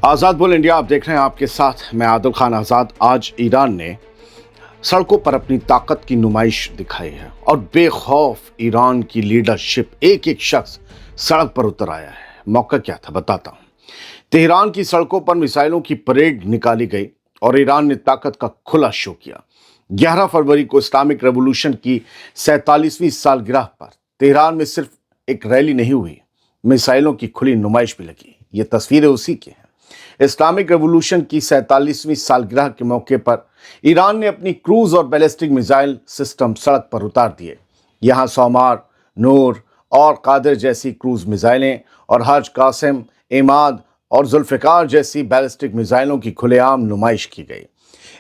आज़ाद बोल इंडिया आप देख रहे हैं, आपके साथ मैं आदिल खान आज़ाद। आज ईरान ने सड़कों पर अपनी ताकत की नुमाइश दिखाई है और बेखौफ ईरान की लीडरशिप, एक एक शख्स सड़क पर उतर आया है। मौका क्या था बताता हूँ। तेहरान की सड़कों पर मिसाइलों की परेड निकाली गई और ईरान ने ताकत का खुला शो किया। 11 फरवरी को इस्लामिक रेवोल्यूशन की 47वीं सालगिरह पर तेहरान में सिर्फ एक रैली नहीं हुई, मिसाइलों की खुली नुमाइश भी लगी। ये तस्वीरें उसी की हैं। इस्लामिक रेवोल्यूशन की 47वीं सालगिरह के मौके पर ईरान ने अपनी क्रूज और बैलिस्टिक मिसाइल सिस्टम सड़क पर उतार दिए। यहां सोमार, नूर और कादिर जैसी क्रूज मिसाइलें और हज, कासिम, इमाद और जुल्फिकार जैसी बैलिस्टिक मिसाइलों की खुलेआम नुमाइश की गई।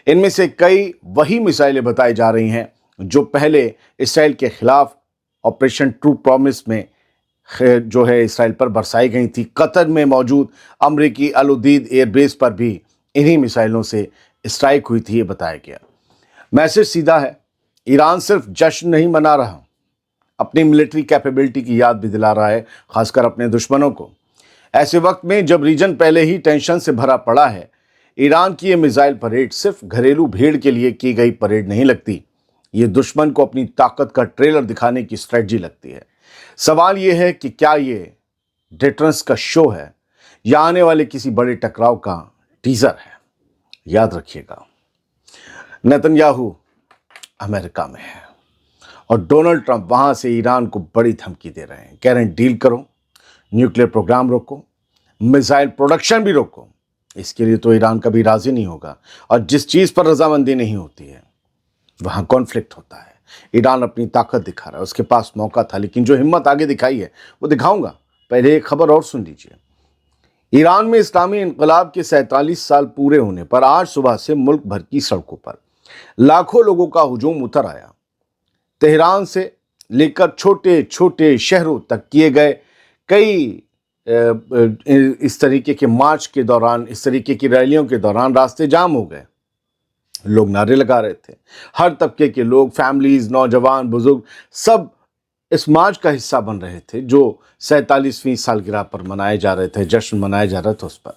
इनमें से कई वही मिसाइलें बताई जा रही हैं जो पहले इसराइल के खिलाफ ऑपरेशन ट्रू प्रॉमिस में जो है इसराइल पर बरसाई गई थी। कतर में मौजूद अमरीकी अल उदीद एयरबेस पर भी इन्हीं मिसाइलों से स्ट्राइक हुई थी, ये बताया गया। मैसेज सीधा है, ईरान सिर्फ जश्न नहीं मना रहा, अपनी मिलिट्री कैपेबिलिटी की याद भी दिला रहा है, खासकर अपने दुश्मनों को। ऐसे वक्त में जब रीजन पहले ही टेंशन से भरा पड़ा है, ईरान की ये मिसाइल परेड सिर्फ घरेलू भीड़ के लिए की गई परेड नहीं लगती, ये दुश्मन को अपनी ताकत का ट्रेलर दिखाने की स्ट्रेटजी लगती है। सवाल ये है कि क्या ये डेटरेंस का शो है या आने वाले किसी बड़े टकराव का टीजर है। याद रखिएगा, नेतन्याहू अमेरिका में है और डोनाल्ड ट्रंप वहां से ईरान को बड़ी धमकी दे रहे हैं। कह रहे हैं डील करो, न्यूक्लियर प्रोग्राम रोको, मिसाइल प्रोडक्शन भी रोको। इसके लिए तो ईरान कभी राजी नहीं होगा और जिस चीज पर रजामंदी नहीं होती है वहां कॉन्फ्लिक्ट होता है। ईरान अपनी ताकत दिखा रहा है, उसके पास मौका था, लेकिन जो हिम्मत आगे दिखाई है वो दिखाऊंगा। पहले एक खबर और सुन लीजिए। ईरान में इस्लामी इनकलाब के 47 साल पूरे होने पर आज सुबह से मुल्क भर की सड़कों पर लाखों लोगों का हुजूम उतर आया। तेहरान से लेकर छोटे छोटे शहरों तक किए गए कई इस तरीके के मार्च के दौरान, इस तरीके की रैलियों के दौरान रास्ते जाम हो गए। लोग नारे लगा रहे थे। हर तबके के लोग, फैमिलीज, नौजवान, बुजुर्ग सब इस मार्च का हिस्सा बन रहे थे जो 47वीं सालगिरह पर मनाए जा रहे थे, जश्न मनाया जा रहा था उस पर।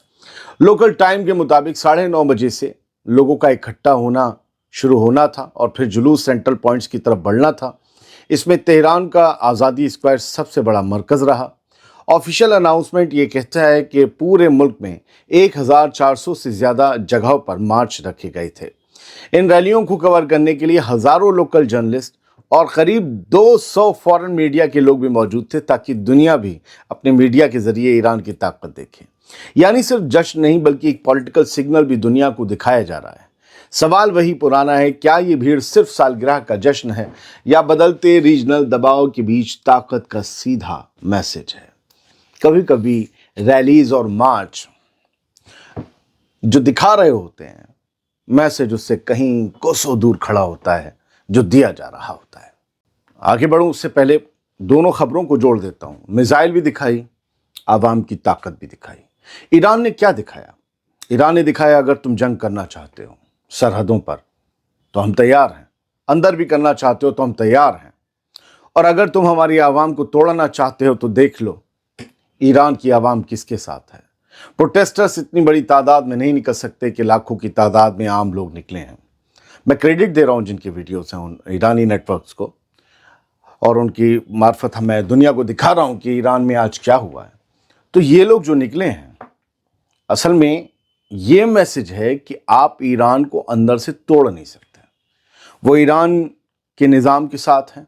लोकल टाइम के मुताबिक 9:30 बजे से लोगों का इकट्ठा होना शुरू होना था और फिर जुलूस सेंट्रल पॉइंट्स की तरफ बढ़ना था। इसमें तेहरान का आज़ादी स्क्वायर सबसे बड़ा मरकज रहा। ऑफिशियल अनाउंसमेंट ये कहता है कि पूरे मुल्क में 1400 से ज़्यादा जगहों पर मार्च रखे गए थे। इन रैलियों को कवर करने के लिए हजारों लोकल जर्नलिस्ट और करीब 200 फॉरेन मीडिया के लोग भी मौजूद थे, ताकि दुनिया भी अपने मीडिया के जरिए ईरान की ताकत देखे। यानी सिर्फ जश्न नहीं बल्कि एक पॉलिटिकल सिग्नल भी दुनिया को दिखाया जा रहा है। सवाल वही पुराना है, क्या ये भीड़ सिर्फ सालगिरह का जश्न है या बदलते रीजनल दबाव के बीच ताकत का सीधा मैसेज है। कभी कभी रैलीज और मार्च जो दिखा रहे होते हैं, मैसेज उससे कहीं कोसों दूर खड़ा होता है जो दिया जा रहा होता है। आगे बढ़ूं उससे पहले दोनों खबरों को जोड़ देता हूं। मिसाइल भी दिखाई, आवाम की ताकत भी दिखाई। ईरान ने क्या दिखाया? ईरान ने दिखाया, अगर तुम जंग करना चाहते हो सरहदों पर तो हम तैयार हैं, अंदर भी करना चाहते हो तो हम तैयार हैं, और अगर तुम हमारी आवाम को तोड़ना चाहते हो तो देख लो ईरान की आवाम किसके साथ है। प्रोटेस्टर्स इतनी बड़ी तादाद में नहीं निकल सकते कि लाखों की तादाद में आम लोग निकले हैं। मैं क्रेडिट दे रहा हूं जिनके वीडियोस हैं उन ईरानी नेटवर्क्स को, और उनकी मार्फत मैं दुनिया को दिखा रहा हूं कि ईरान में आज क्या हुआ है। तो ये लोग जो निकले हैं, असल में ये मैसेज है कि आप ईरान को अंदर से तोड़ नहीं सकते। वो ईरान के निज़ाम के साथ हैं,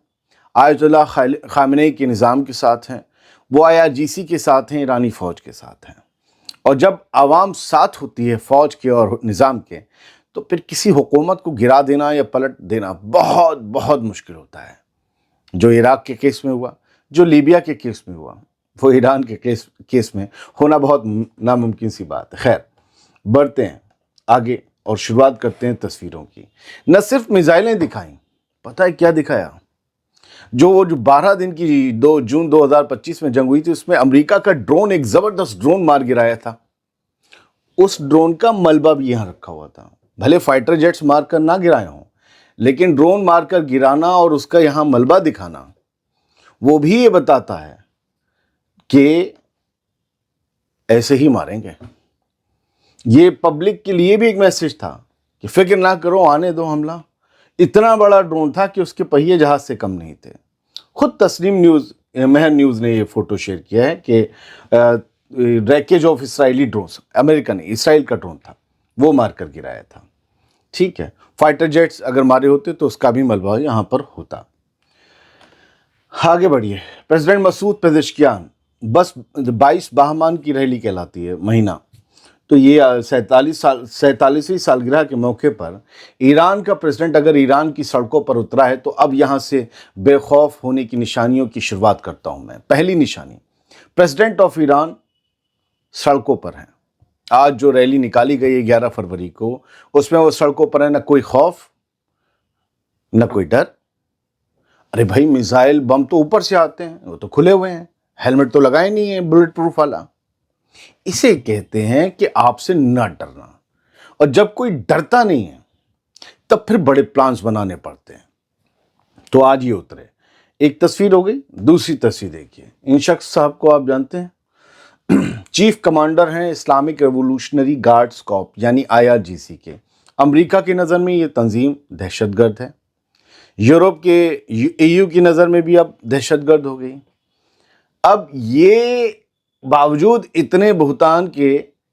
आयतुल्लाह खामेनी के निज़ाम के साथ हैं, वो IRGC के साथ हैं, ईरानी फ़ौज के साथ हैं। और जब आवाम साथ होती है फ़ौज के और निज़ाम के, तो फिर किसी हुकूमत को गिरा देना या पलट देना बहुत बहुत मुश्किल होता है। जो इराक के केस में हुआ, जो लीबिया के केस में हुआ, वो ईरान के केस में होना बहुत नामुमकिन सी बात है। खैर, बढ़ते हैं आगे और शुरुआत करते हैं तस्वीरों की। न सिर्फ मिसाइलें दिखाई, पता है क्या दिखाया? जो 12 दिन की 2 जून 2025 में जंग हुई थी, उसमें अमेरिका का ड्रोन, एक जबरदस्त ड्रोन मार गिराया था। उस ड्रोन का मलबा भी यहां रखा हुआ था। भले फाइटर जेट्स मारकर ना गिराए हों, लेकिन ड्रोन मारकर गिराना और उसका यहां मलबा दिखाना, वो भी ये बताता है कि ऐसे ही मारेंगे। ये पब्लिक के लिए भी एक मैसेज था कि फिक्र ना करो, आने दो हमला। इतना बड़ा ड्रोन था कि उसके पहिए जहाज से कम नहीं थे। खुद तस्नीम न्यूज़, महर न्यूज़ ने ये फोटो शेयर किया है कि wreckage of Israeli drones, America ने, इसराइल का ड्रोन था, वो मार कर गिराया था। ठीक है, फाइटर जेट्स अगर मारे होते तो उसका भी मलबा यहाँ पर होता। आगे बढ़िए। प्रेसिडेंट मसूद पेजेश्कियान, बस 22 बहमान की रैली कहलाती है महीना। तो ये 47वीं सालगिरह के मौके पर ईरान का प्रेसिडेंट अगर ईरान की सड़कों पर उतरा है तो अब यहाँ से बेखौफ होने की निशानियों की शुरुआत करता हूँ मैं। पहली निशानी, प्रेसिडेंट ऑफ ईरान सड़कों पर है। आज जो रैली निकाली गई है 11 फरवरी को, उसमें वो सड़कों पर है, ना कोई खौफ न कोई डर। अरे भाई, मिसाइल बम तो ऊपर से आते हैं, वो तो खुले हुए हैं, हेलमेट तो लगाए नहीं है बुलेट प्रूफ वाला। इसे कहते हैं कि आपसे न डरना। और जब कोई डरता नहीं है तब फिर बड़े प्लान्स बनाने पड़ते हैं। तो आज ये उतरे। एक तस्वीर हो गई, दूसरी तस्वीर देखिए। इन शख्स साहब को आप जानते हैं, चीफ कमांडर हैं इस्लामिक रेवोल्यूशनरी गार्ड्स कॉर्प यानी IRGC के। अमेरिका की नज़र में ये तंजीम दहशतगर्द है। यूरोप के EU की नज़र में भी अब दहशतगर्द हो गई। अब ये बावजूद इतने बहुतान के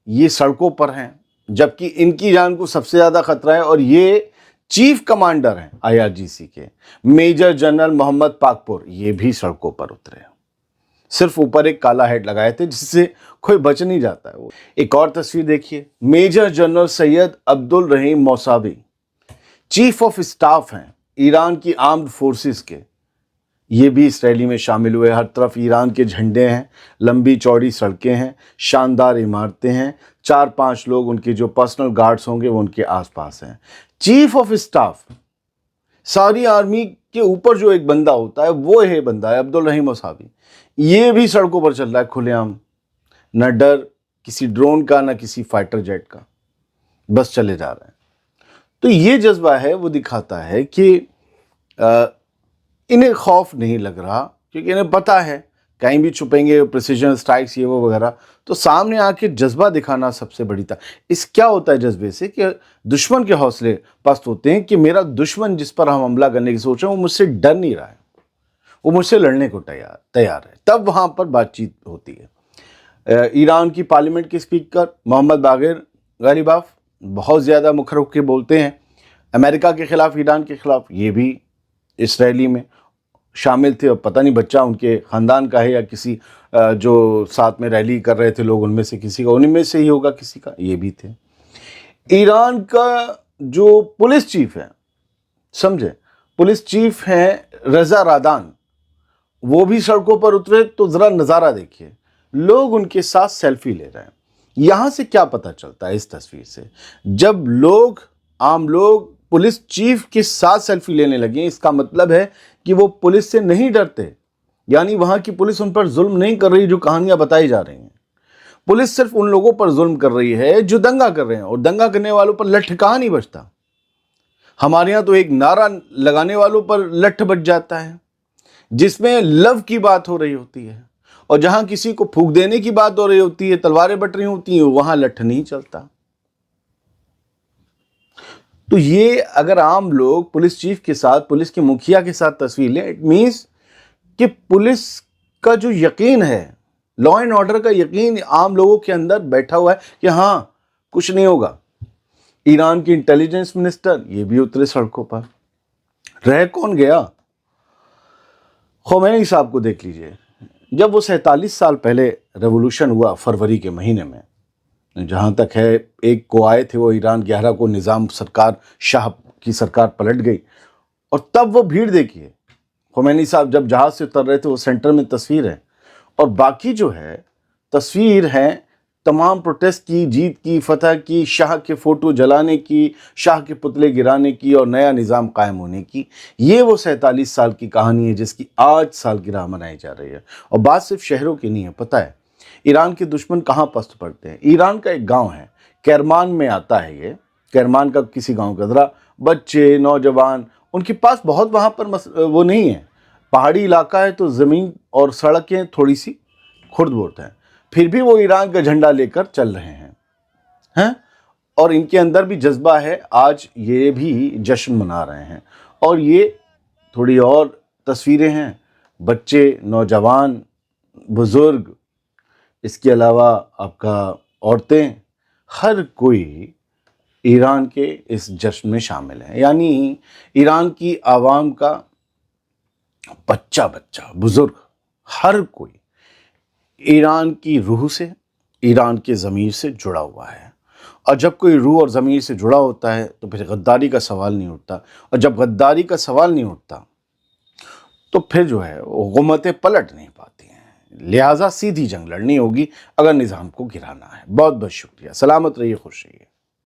ये सड़कों पर हैं, जबकि इनकी जान को सबसे ज़्यादा खतरा है। और ये चीफ कमांडर हैं IRGC के, मेजर जनरल मोहम्मद पाकपुर, ये भी सड़कों पर उतरे। सिर्फ ऊपर एक काला हेड लगाए थे जिससे कोई बच नहीं जाता है वो। एक और तस्वीर देखिए, major general Syed Abdul Rahim Mousavi chief of staff हैं ईरान की आर्म्ड फोर्सेस के। ये भी इस रैली में शामिल हुए। हर तरफ ईरान के झंडे हैं, लंबी चौड़ी सड़कें हैं, शानदार इमारतें हैं। 4-5 लोग उनके जो पर्सनल गार्ड्स होंगे वो उनके आसपास हैं। चीफ ऑफ स्टाफ, सारी आर्मी के ऊपर जो एक बंदा होता है वो है बंदा है अब्दुल रहीम मौसावी। ये भी सड़कों पर चल रहा है खुलेआम, न डर किसी ड्रोन का, न किसी फाइटर जेट का, बस चले जा रहे हैं। तो ये जज्बा है, वो दिखाता है कि इन्हें खौफ नहीं लग रहा, क्योंकि इन्हें पता है कहीं भी छुपेंगे, प्रिसीजन स्ट्राइक्स ये वो वगैरह। तो सामने आके जज्बा दिखाना सबसे बड़ी था। इस क्या होता है जज्बे से कि दुश्मन के हौसले पस्त होते हैं कि मेरा दुश्मन जिस पर हम हमला करने की सोच रहे हैं वो मुझसे डर नहीं रहा है, वो मुझसे लड़ने को तैयार है। तब वहाँ पर बातचीत होती है। ईरान की पार्लियामेंट के स्पीकर मोहम्मद बागिर गालिबाफ बहुत ज़्यादा मुखर होकर बोलते हैं अमेरिका के ख़िलाफ़, ईरान के ख़िलाफ़। ये भी इस रैली में शामिल थे। और पता नहीं बच्चा उनके ख़ानदान का है या किसी जो साथ में रैली कर रहे थे लोग उनमें से किसी का, उनमें से ही होगा किसी का, ये भी थे। ईरान का जो पुलिस चीफ है, समझे, पुलिस चीफ हैं रज़ा रादान, वो भी सड़कों पर उतरे। तो ज़रा नज़ारा देखिए, लोग उनके साथ सेल्फी ले रहे हैं। यहाँ से क्या पता चलता है इस तस्वीर से, जब लोग, आम लोग पुलिस चीफ के साथ सेल्फी लेने लगे, इसका मतलब है कि वो पुलिस से नहीं डरते। यानी वहाँ की पुलिस उन पर जुल्म नहीं कर रही जो कहानियाँ बताई जा रही हैं। पुलिस सिर्फ उन लोगों पर जुल्म कर रही है जो दंगा कर रहे हैं, और दंगा करने वालों पर लठ कहाँ नहीं बजता। हमारे यहाँ तो एक नारा लगाने वालों पर लठ बज जाता है, जिसमें लव की बात हो रही होती है, और जहां किसी को फूंक देने की बात हो रही होती है, तलवारें बट रही होती हैं, वहां लठ नहीं चलता। तो ये अगर आम लोग पुलिस चीफ के साथ, पुलिस के मुखिया के साथ तस्वीर लें, इट मीन्स कि पुलिस का जो यकीन है, लॉ एंड ऑर्डर का यकीन आम लोगों के अंदर बैठा हुआ है कि हाँ कुछ नहीं होगा। ईरान के इंटेलिजेंस मिनिस्टर ये भी उतरे सड़कों पर। रह कौन गया? खोमेनी साहब को देख लीजिए। जब वो 47 साल पहले रेवोल्यूशन हुआ फरवरी के महीने में, जहाँ तक है एक को आए थे वो ईरान, 11 को निज़ाम सरकार, शाह की सरकार पलट गई। और तब वो भीड़ देखिए, खोमेनी साहब जब जहाज़ से उतर रहे थे, वो सेंटर में तस्वीर है, और बाकी जो है तस्वीर है तमाम प्रोटेस्ट की, जीत की, फतह की, शाह के फ़ोटो जलाने की, शाह के पुतले गिराने की और नया निज़ाम कायम होने की। ये वो 47 साल की कहानी है जिसकी आज सालगिरह मनाई जा रही है। और बात सिर्फ शहरों की नहीं है, पता है ईरान के दुश्मन कहाँ पस्त पड़ते हैं। ईरान का एक गांव है, करमान में आता है ये, करमान का किसी गांव का। ज़रा बच्चे, नौजवान, उनके पास बहुत वहाँ पर वो नहीं है, पहाड़ी इलाका है, तो ज़मीन और सड़कें थोड़ी सी खुर्द-बुर्द हैं, फिर भी वो ईरान का झंडा लेकर चल रहे हैं। اور ان کے اندر بھی جذبہ ہے، آج یہ بھی جشن منا رہے ہیں۔ اور یہ تھوڑی اور تصویریں ہیں، بچے، نوجوان، بزرگ، اس کے علاوہ آپ کا عورتیں، ہر کوئی ایران کے اس جشن میں شامل ہیں۔ یعنی ایران کی عوام کا بچہ بزرگ، ہر کوئی ایران کی روح سے، ایران کے ضمیر سے جڑا ہوا ہے۔ اور جب کوئی روح اور ضمیر سے جڑا ہوتا ہے تو پھر غداری کا سوال نہیں اٹھتا، اور جب غداری کا سوال نہیں اٹھتا تو پھر جو ہے وہ حکومتیں پلٹ نہیں پاتی ہیں۔ لہٰذا سیدھی جنگ لڑنی ہوگی اگر نظام کو گرانا ہے۔ بہت بہت شکریہ، سلامت رہیے، خوش رہیے۔